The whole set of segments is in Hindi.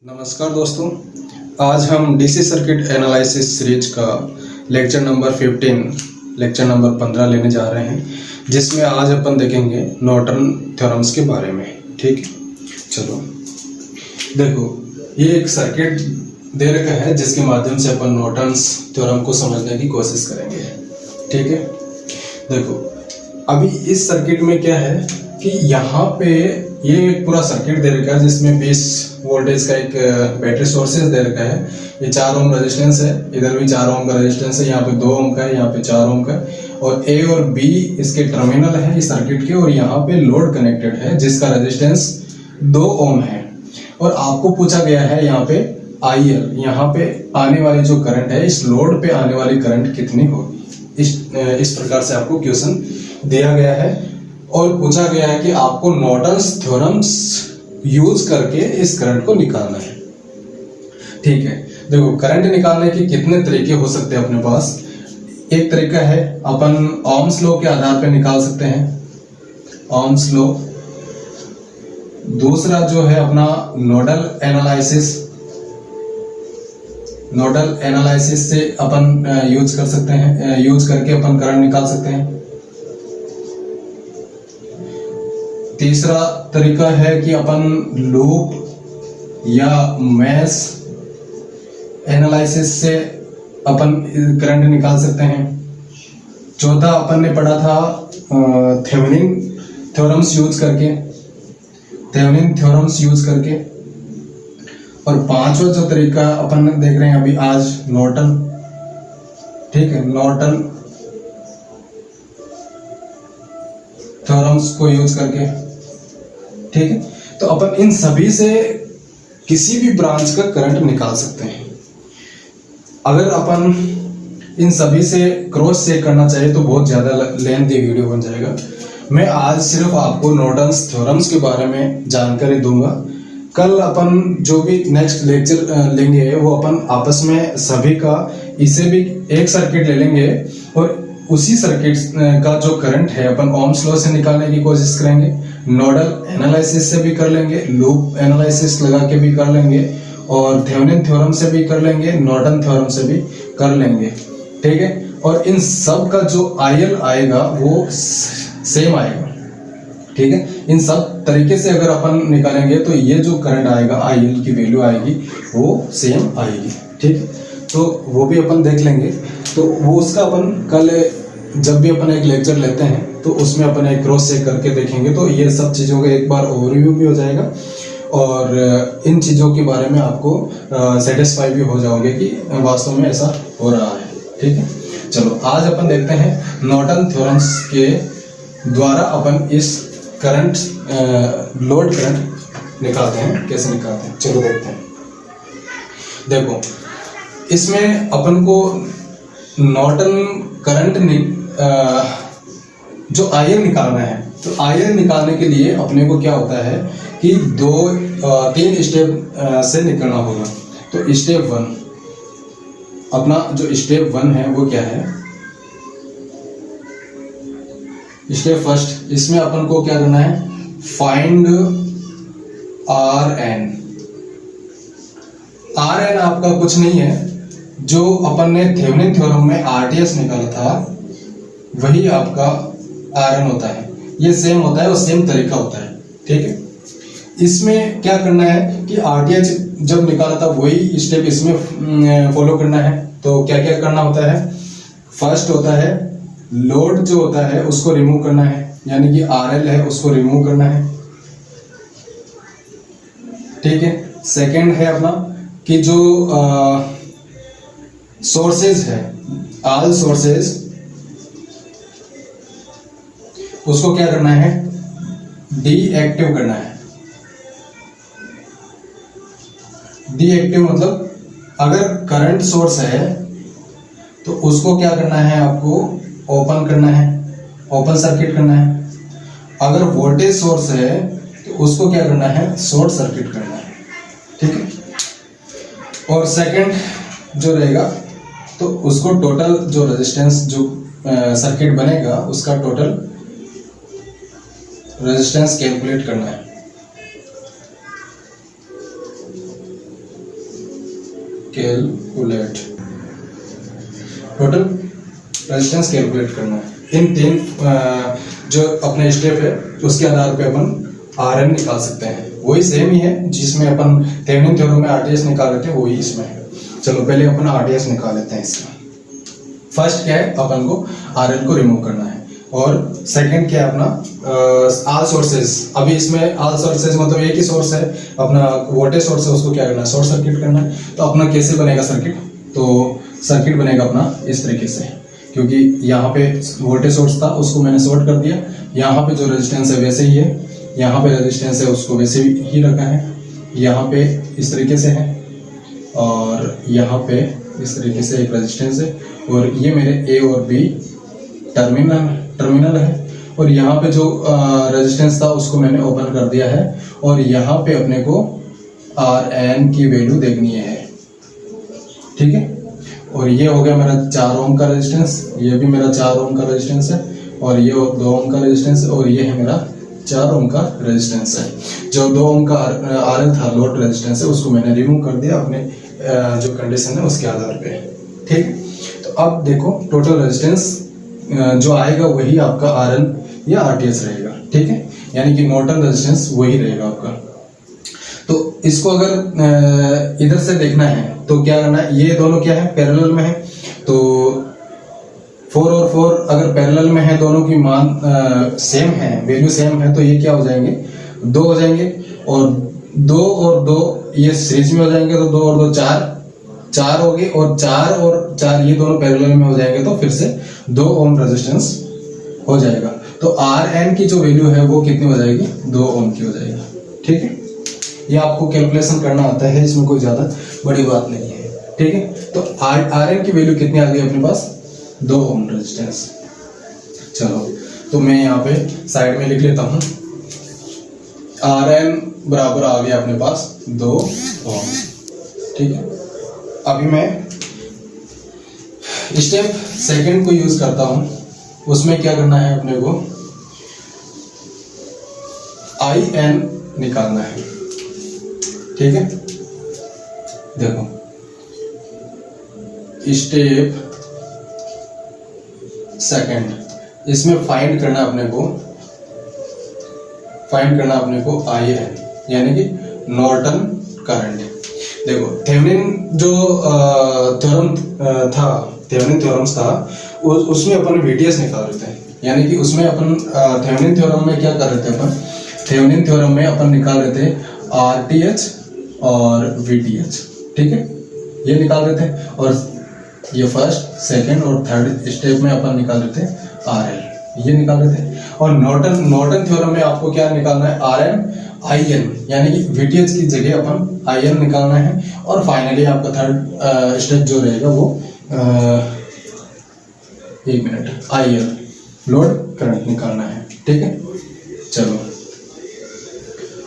नमस्कार दोस्तों, आज हम डीसी सर्किट एनालिसिस सीरीज का लेक्चर नंबर 15 लेने जा रहे हैं, जिसमें आज अपन देखेंगे नॉर्टन थ्योरम्स के बारे में। ठीक है, चलो देखो, ये एक सर्किट दे रखा है जिसके माध्यम से अपन नॉर्टन्स थ्योरम को समझने की कोशिश करेंगे। ठीक है, देखो अभी इस सर्किट में क्या है कि यहाँ पे ये एक पूरा सर्किट दे रखा है जिसमें 20 वोल्टेज का एक बैटरी सोर्सेज दे रखा है। ये 4 ओम रेजिस्टेंस है, इधर भी 4 ओम का रेजिस्टेंस है, यहाँ पे 2 ओम का है, यहाँ पे 4 ओम का है, और ए और बी इसके टर्मिनल है इस सर्किट के, और यहाँ पे लोड कनेक्टेड है जिसका रेजिस्टेंस 2 ओम है। और आपको पूछा गया है यहाँ पे IL, यहाँ पे आने वाली जो करंट है, इस लोड पे आने वाली करंट कितनी होगी। इस प्रकार से आपको क्वेश्चन दिया गया है और पूछा गया है कि आपको नॉर्टन्स थ्योरम्स यूज करके इस करंट को निकालना है। ठीक है, देखो करंट निकालने के कितने तरीके हो सकते हैं अपने पास। एक तरीका है अपन ओम्स लॉ के आधार पर निकाल सकते हैं, ओम्स लॉ। दूसरा जो है अपना नोडल एनालिसिस, नोडल एनालिसिस से अपन यूज कर सकते हैं, यूज करके अपन करंट निकाल सकते हैं। तीसरा तरीका है कि अपन लूप या मैश एनालिसिस से अपन करंट निकाल सकते हैं। चौथा अपन ने पढ़ा था थेवेनिन थ्योरम्स यूज करके, थेवेनिन थ्योरम्स यूज करके। और पांचवा जो तरीका अपन देख रहे हैं अभी आज, नॉर्टन। ठीक है, नॉर्टन थ्योरम्स को यूज करके। ठीक है, तो अपन इन सभी से किसी भी ब्रांच का करंट निकाल सकते हैं। अगर अपन इन सभी से क्रॉस चेक करना चाहिए तो बहुत ज्यादा लेंथी वीडियो बन जाएगा। मैं आज सिर्फ आपको नॉर्टन्स थ्योरम्स के बारे में जानकारी दूंगा। कल अपन जो भी नेक्स्ट लेक्चर लेंगे वो अपन आपस में सभी का, इसे भी एक सर्किट ले लेंगे और उसी सर्किट का जो करंट है अपन ओम्स लॉ से निकालने की कोशिश करेंगे, नोडल एनालिसिस से भी कर लेंगे, लूप एनालिसिस लगा के भी कर लेंगे, और थेवेनिन थ्योरम से भी कर लेंगे, नॉर्टन थ्योरम से भी कर लेंगे। ठीक है, और इन सब का जो IL आएगा वो सेम आएगा। ठीक है, इन सब तरीके से अगर अपन निकालेंगे तो ये जो करंट आएगा, IL की वैल्यू आएगी वो सेम आएगी। ठीक है, तो वो भी अपन देख लेंगे। तो वो उसका अपन कल जब भी अपन एक लेक्चर लेते हैं तो उसमें अपन एक क्रॉस चेक करके देखेंगे, तो ये सब चीज़ों का एक बार ओवरव्यू भी हो जाएगा और इन चीज़ों के बारे में आपको सेटिस्फाई भी हो जाओगे कि वास्तव में ऐसा हो रहा है। ठीक है, चलो आज अपन देखते हैं नॉर्टन थ्योरम्स के द्वारा अपन इस करंट, लोड करंट निकालते हैं, कैसे निकालते हैं, चलो देखते हैं। देखो इसमें अपन को नॉर्टन करंट जो IL निकालना है, तो IL निकालने के लिए अपने को क्या होता है कि 3 स्टेप से निकलना होगा। तो स्टेप 1, अपना जो स्टेप 1 है वो क्या है, स्टेप फर्स्ट, इसमें अपन को क्या करना है, फाइंड RN। RN आपका कुछ नहीं है, जो अपन ने थेवेनिन थ्योरम में RTS निकाला था वही आपका RN होता है। ये सेम होता है और सेम तरीका होता है। ठीक है, इसमें क्या करना है कि RTH जब निकाला था वही स्टेप इसमें फॉलो करना है। तो क्या क्या करना होता है, फर्स्ट होता है लोड जो होता है उसको रिमूव करना है, यानी कि RL है उसको रिमूव करना है। ठीक है, सेकंड है अपना कि जो सोर्सेज है, ऑल सोर्सेज, उसको क्या करना है, डीएक्टिव करना है। डीएक्टिव मतलब अगर करंट सोर्स है तो उसको क्या करना है, आपको ओपन करना है, ओपन सर्किट करना है। अगर वोल्टेज सोर्स है तो उसको क्या करना है, शॉर्ट सर्किट करना है। ठीक है, और सेकंड जो रहेगा तो उसको टोटल जो रेजिस्टेंस जो सर्किट बनेगा उसका टोटल रेजिस्टेंस कैलकुलेट करना है। कैलकुलेट, टोटल रेजिस्टेंस कैलकुलेट करना है। इन 3 जो अपने स्टेप है उसके आधार पे अपन RN निकाल सकते हैं। वही सेम ही है जिसमें अपन थेवेनिन थ्योरम में RTH निकाल लेते हैं, वही इसमें है। चलो पहले अपन RTH निकाल लेते हैं इसमें। फर्स्ट क्या है, अपन को RL को रिमूव करना है, और सेकंड क्या है अपना ऑल सोर्सेज। अभी इसमें ऑल सोर्सेज मतलब एक ही सोर्स है, अपना वोल्टेज सोर्स है, उसको क्या करना है, शॉर्ट सर्किट करना है। तो अपना कैसे बनेगा सर्किट, तो सर्किट बनेगा अपना इस तरीके से, क्योंकि यहाँ पे वोल्टेज सोर्स था उसको मैंने शॉर्ट कर दिया, यहाँ पे जो रेजिस्टेंस है वैसे ही है, यहाँ पे रेजिस्टेंस है उसको वैसे ही रखा है, यहाँ पे इस तरीके से है, और यहाँ पे इस तरीके से एक रेजिस्टेंस है, और ये मेरे A और B टर्मिनल है, और यहाँ पे जो रेजिस्टेंस था उसको मैंने ओपन कर दिया है, और यहाँ पे अपने को RN की वैल्यू देखनी है, ठीक है। और ये हो गया मेरा 4 ओम का रेजिस्टेंस, ये भी मेरा 4 ओम का रेजिस्टेंस है, और ये 2 ओम का रेजिस्टेंस है, और ये है मेरा 4 ओम का रेजिस्टेंस है। जो 2 ओम का RL था लोड रेजिस्टेंस है, उसको मैंने रिमूव कर दिया अपने जो कंडीशन है उसके आधार पे, ठीक। तो अब देखो टोटल रेजिस्टेंस जो आएगा वही आपका RL या RTH रहेगा, ठीक है, यानी कि नॉर्टन रेजिस्टेंस वही रहेगा आपका। तो इसको अगर इधर से देखना है तो क्या करना है, ये दोनों क्या है, पैरेलल में है, तो 4 और 4 अगर पैरेलल में है, दोनों की मान सेम है, वैल्यू सेम है, तो ये क्या हो जाएंगे, 2 हो जाएंगे, और 2 और 2 ये सीरीज में हो जाएंगे, तो 2 और 2 4 हो गए, और 4 और 4 ये दोनों पैरेलल में हो जाएंगे, तो फिर से 2 ओम रेजिस्टेंस हो जाएगा। तो RN की जो वैल्यू है वो कितनी हो जाएगी, 2 ओम की हो जाएगी, ठीक है। ये आपको कैलकुलेशन करना आता है, इसमें कोई ज्यादा बड़ी बात नहीं है, ठीक है। तो RN की वैल्यू कितनी आ गई अपने पास, 2 ओम रेजिस्टेंस। चलो तो मैं यहाँ पे साइड में लिख लेता हूँ, RN बराबर आ गया अपने पास 2 ओम, ठीक है। अभी मैं स्टेप सेकंड को यूज करता हूँ, उसमें क्या करना है अपने को, IN निकालना है, ठीक है। देखो स्टेप सेकंड, इसमें फाइंड करना अपने को IN यानी कि नॉर्टन करंट। देखो थेवेनिन जो थ्योरम था, थेवेनिन थ्योरम्स था, उसमें अपन VTH निकाल रहे थे, यानी कि उसमें अपन थेवेनिन थ्योरम में क्या कर रहे थे, अपन थेवेनिन थ्योरम में अपन निकाल रहे थे RTH और VTH, ठीक है, ये निकाल रहे थे, और ये फर्स्ट सेकंड और थर्ड स्टेप में अपन निकाल रहे थे RL, ये निकाल रहे थे। और नॉर्टन थ्योरम में आपको क्या निकालना है, RN IN, यानी कि VTH की जगह अपन IN निकालना है, और फाइनली आपका थर्ड स्टेप जो रहेगा वो 1 मिनट IL लोड करंट निकालना है, ठीक है। चलो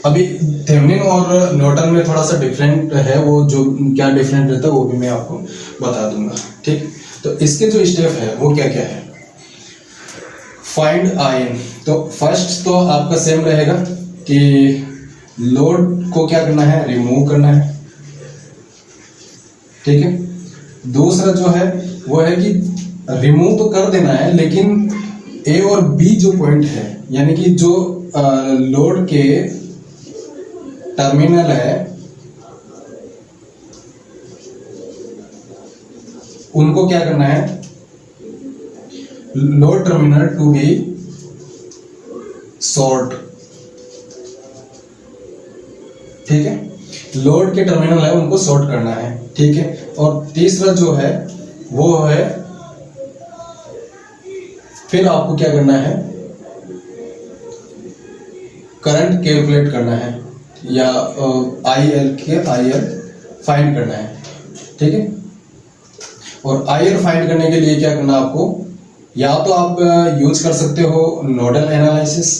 अभी थेवेनिन और नॉर्टन में थोड़ा सा डिफरेंट है, वो जो क्या डिफरेंट रहता है वो भी मैं आपको बता दूंगा, ठीक। तो इसके जो स्टेप है वो क्या क्या है, फाइंड IN। तो फर्स्ट तो आपका सेम रहेगा कि लोड को क्या करना है, रिमूव करना है, ठीक है। दूसरा जो है वो है कि रिमूव तो कर देना है, लेकिन A और B जो पॉइंट है, यानी कि जो लोड के टर्मिनल है उनको क्या करना है, load terminal to be short, ठीक है, लोड के टर्मिनल है उनको शॉर्ट करना है, ठीक है। और तीसरा जो है वो है, फिर आपको क्या करना है, करंट कैलकुलेट करना है, या IL फाइंड करना है, ठीक है। और IL फाइंड करने के लिए क्या करना आपको, या तो आप यूज कर सकते हो नोडल एनालिसिस,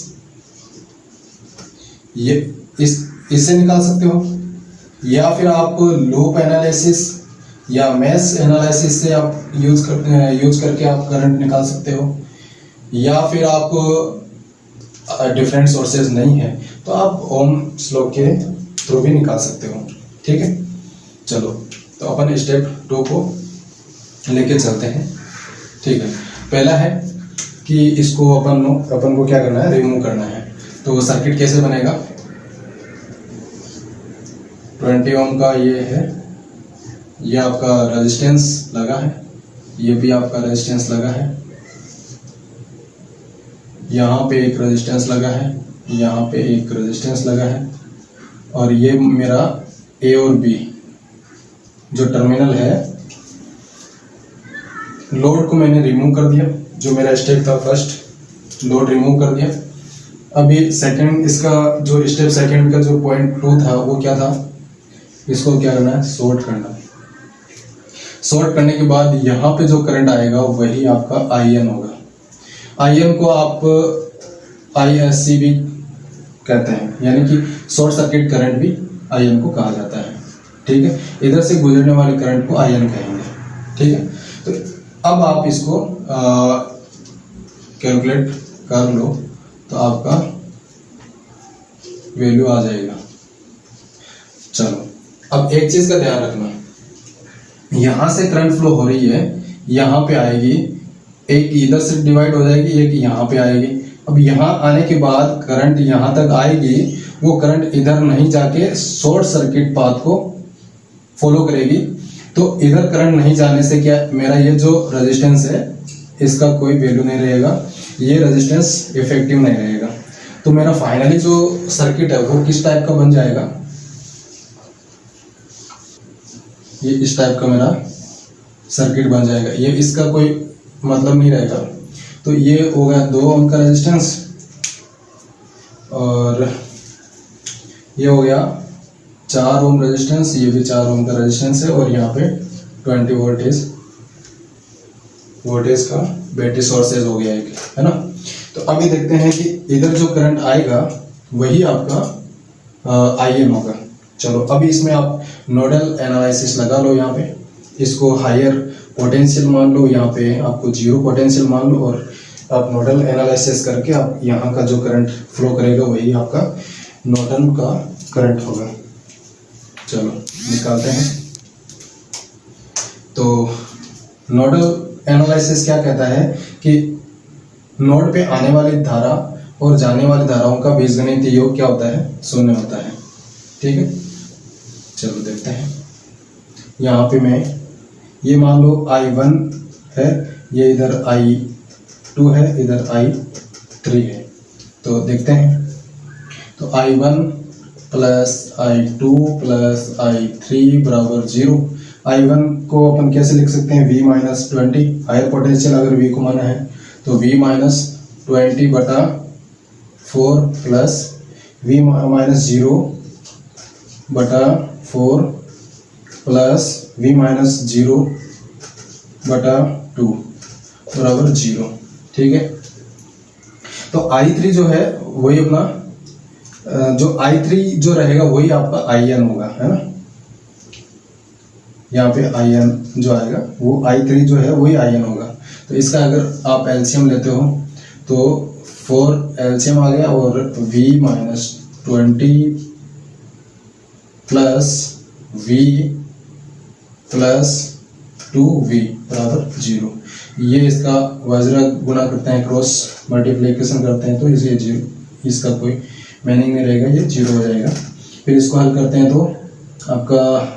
ये इससे निकाल सकते हो, या फिर आप लूप एनालिसिस या मेश एनालिसिस से आप यूज करके आप करंट निकाल सकते हो, या फिर आप डिफरेंट सोर्सेज नहीं है तो आप ओम लॉ के थ्रू भी निकाल सकते हो, ठीक है। चलो तो अपन स्टेप 2 को लेके चलते हैं। ठीक है, पहला है कि इसको अपन को क्या करना है, रिमूव करना है। तो सर्किट कैसे बनेगा, 20 ओम का ये है, ये आपका रेजिस्टेंस लगा है, ये भी आपका रेजिस्टेंस लगा है, यहाँ पे एक रेजिस्टेंस लगा है, यहाँ पे एक रेजिस्टेंस लगा है, और ये मेरा ए और बी जो टर्मिनल है, लोड को मैंने रिमूव कर दिया। जो मेरा स्टेप था फर्स्ट, लोड रिमूव कर दिया। अभी सेकंड, इसका जो स्टेप सेकंड का जो पॉइंट 2 था वो क्या था, इसको क्या करना है, शॉर्ट करना है। शॉर्ट करने के बाद यहाँ पे जो करंट आएगा वही आपका IN होगा। IN को आप ISC भी कहते हैं, यानी कि शॉर्ट सर्किट करंट भी IN को कहा जाता है। ठीक है, इधर से गुजरने वाले करंट को IN कहेंगे। ठीक है, तो अब आप इसको कैलकुलेट कर लो तो आपका वैल्यू आ जाएगा। चलो, अब एक चीज का ध्यान रखना, यहां से करंट फ्लो हो रही है, यहां पे आएगी, एक इधर से डिवाइड हो जाएगी, एक यहाँ पे आएगी। अब यहाँ आने के बाद करंट यहाँ तक आएगी, वो करंट इधर नहीं जाके शॉर्ट सर्किट पाथ को फॉलो करेगी। तो इधर करंट नहीं जाने से क्या, मेरा ये जो रेजिस्टेंस है इसका कोई वैल्यू नहीं रहेगा, ये रेजिस्टेंस इफेक्टिव नहीं रहेगा। तो मेरा फाइनली जो सर्किट है वो किस टाइप का बन जाएगा, ये इस टाइप का मेरा सर्किट बन जाएगा। ये इसका कोई मतलब नहीं रहेगा। तो ये हो गया 2 ओम का रेजिस्टेंस, और ये हो गया 4 ओम रेजिस्टेंस, ये भी 4 ओम का रेजिस्टेंस है, और यहाँ पे 20 वोल्टेज का बैटरी सोर्सेज हो गया एक, है ना। तो अभी देखते हैं कि इधर जो करंट आएगा वही आपका IN होगा। चलो, अभी इसमें आप नोडल एनालिसिस लगा लो, यहाँ पे इसको हायर पोटेंशियल मान लो, यहाँ पे आपको 0 पोटेंशियल मान लो, और आप नोडल एनालिसिस करके आप यहाँ का जो करंट फ्लो करेगा वही आपका नॉर्टन का करंट होगा। चलो निकालते हैं। तो नोडल एनालिसिस क्या कहता है कि नोड पे आने वाली धारा और जाने वाली धाराओं का बीजगणितीय योग क्या होता है, 0 होता है। ठीक है, चलो देखते हैं। यहाँ पे मैं ये मान लो I1 है, ये इधर I2 है, इधर I3 है। तो देखते हैं, तो I1 plus I2 plus I3 बराबर 0। I1 को अपन कैसे लिख सकते हैं, V माइनस 20, हायर पोटेंशियल अगर V को माना है तो V माइनस 20 बटा 4 प्लस V माइनस 0 बटा 4 प्लस V माइनस 0 बटा 2 बराबर 0। ठीक है, तो I3 जो है वही अपना जो I3 जो रहेगा वही आपका IN होगा, है ना। यहाँ पे IN जो आएगा वो I3 जो है वही IN होगा। तो इसका अगर आप एलसीएम लेते हो तो 4 एलसीएम आ गया, और V minus 20 plus V plus 2V बराबर 0। ये इसका वज्र गुना करते हैं, क्रॉस मल्टीप्लिकेशन करते हैं, तो इसे 0, इसका कोई मीनिंग नहीं रहेगा, ये 0 हो जाएगा। फिर इसको हल करते हैं तो आपका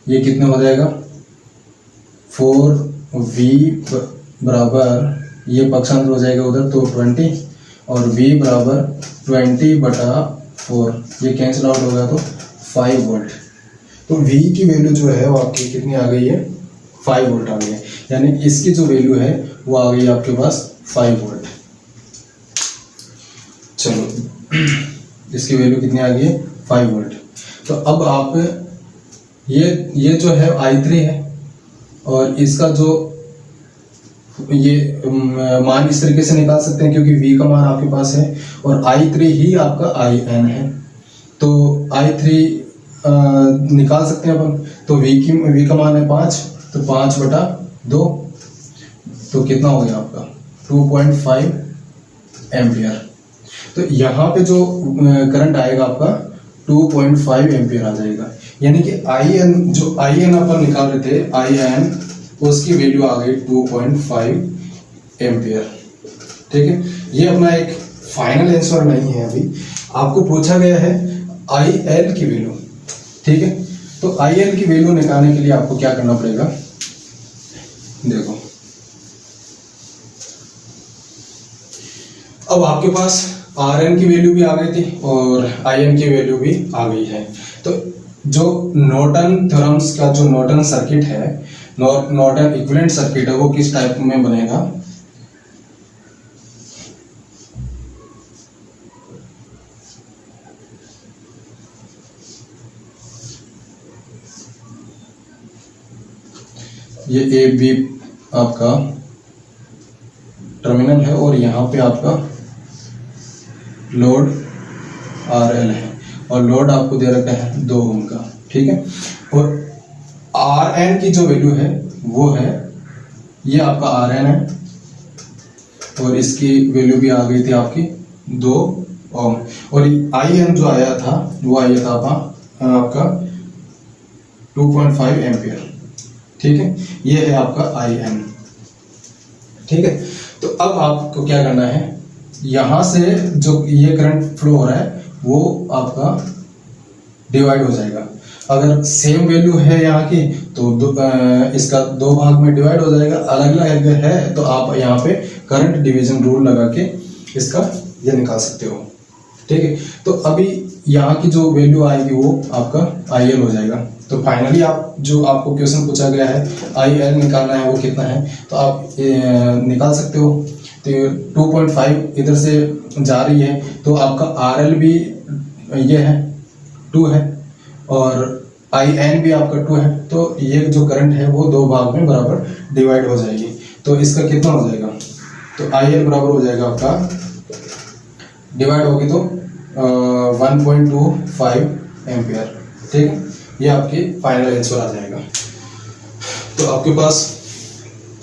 ये कितने हो जाएगा, 4V बराबर ये पक्षांतर हो जाएगा उधर, तो 20, और V बराबर 20 बटा 4, ये कैंसिल आउट होगा तो 5 वोल्ट। तो V की वैल्यू जो है वो आपकी कितनी आ गई है, 5 वोल्ट आ गई है। यानी इसकी जो वैल्यू है वो आ गई आपके पास 5 वोल्ट। चलो, इसकी वैल्यू कितनी आ गई है, 5 वोल्ट। तो अब आप ये जो है I3 है, और इसका जो ये मान इस तरीके से निकाल सकते हैं क्योंकि V का मान आपके पास है, और I3 ही आपका IN है। तो I3 निकाल सकते हैं अपन, तो V का मान है 5, तो 5 बटा 2, तो कितना हो गया आपका 2.5 एम्पियर। तो यहाँ पे जो करंट आएगा आपका 2.5 एम्पियर आ जाएगा। यानी कि IN जो IN अपन निकाल रहे थे, IN उसकी वैल्यू आ गई 2.5 एम्पियर। ठीक है, ये अपना एक फाइनल आंसर नहीं है, अभी आपको पूछा गया है IL की वैल्यू। ठीक है, तो IL की वैल्यू निकालने के लिए आपको क्या करना पड़ेगा, देखो अब आपके पास RN की वैल्यू भी आ गई थी और IN की वैल्यू भी आ गई है। तो जो नॉर्टन थ्योरम्स का जो नॉर्टन सर्किट है, नॉर्टन इक्विवेलेंट सर्किट है, वो किस टाइप में बनेगा, ये AB आपका टर्मिनल है और यहाँ पे आपका लोड RL है और लोड आपको दे रखा है 2 ओम का। ठीक है, और RN की जो वैल्यू है वो है, ये आपका RN है और इसकी वैल्यू भी आ गई थी आपकी 2 ओम, और IN जो आया था वो आया था आपका 2.5 एम्पियर। ठीक है, ये है आपका IN। ठीक है, तो अब आपको क्या करना है, यहां से जो ये करंट फ्लो हो रहा है वो आपका डिवाइड हो जाएगा। अगर सेम वैल्यू है यहाँ की तो इसका 2 भाग में डिवाइड हो जाएगा। अलग अलग है तो आप यहाँ पे करंट डिवीजन रूल लगा के इसका ये निकाल सकते हो। ठीक है, तो अभी यहाँ की जो वैल्यू आएगी वो आपका IL हो जाएगा। तो फाइनली आप जो आपको क्वेश्चन पूछा गया है IL निकालना है वो कितना है, तो आप निकाल सकते हो। तो 2.5 इधर से जा रही है तो आपका RL भी ये है 2 है और IN भी आपका 2 है, तो ये जो करंट है वो 2 भाग में बराबर डिवाइड हो जाएगी। तो इसका कितना हो जाएगा, तो IL बराबर हो जाएगा आपका, डिवाइड होगी तो 1.25 एम्पियर। ठीक है, ये आपकी फाइनल आंसर आ जाएगा। तो आपके पास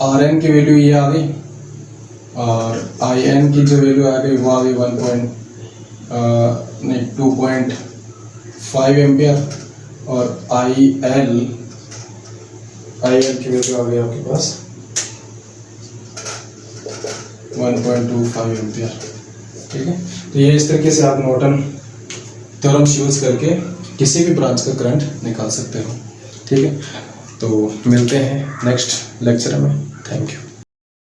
RN की वैल्यू ये आ गई और IN की जो वैल्यू आ गई वो आ गई 2.5 एम्पियर और IL की वैल्यू आ गई आपके पास 1.25 एम्पियर। ठीक है, तो ये इस तरीके से आप नॉर्टन थ्योरम्स यूज करके किसी भी ब्रांच का करंट निकाल सकते हो। ठीक है, तो मिलते हैं नेक्स्ट लेक्चर में। Thank you.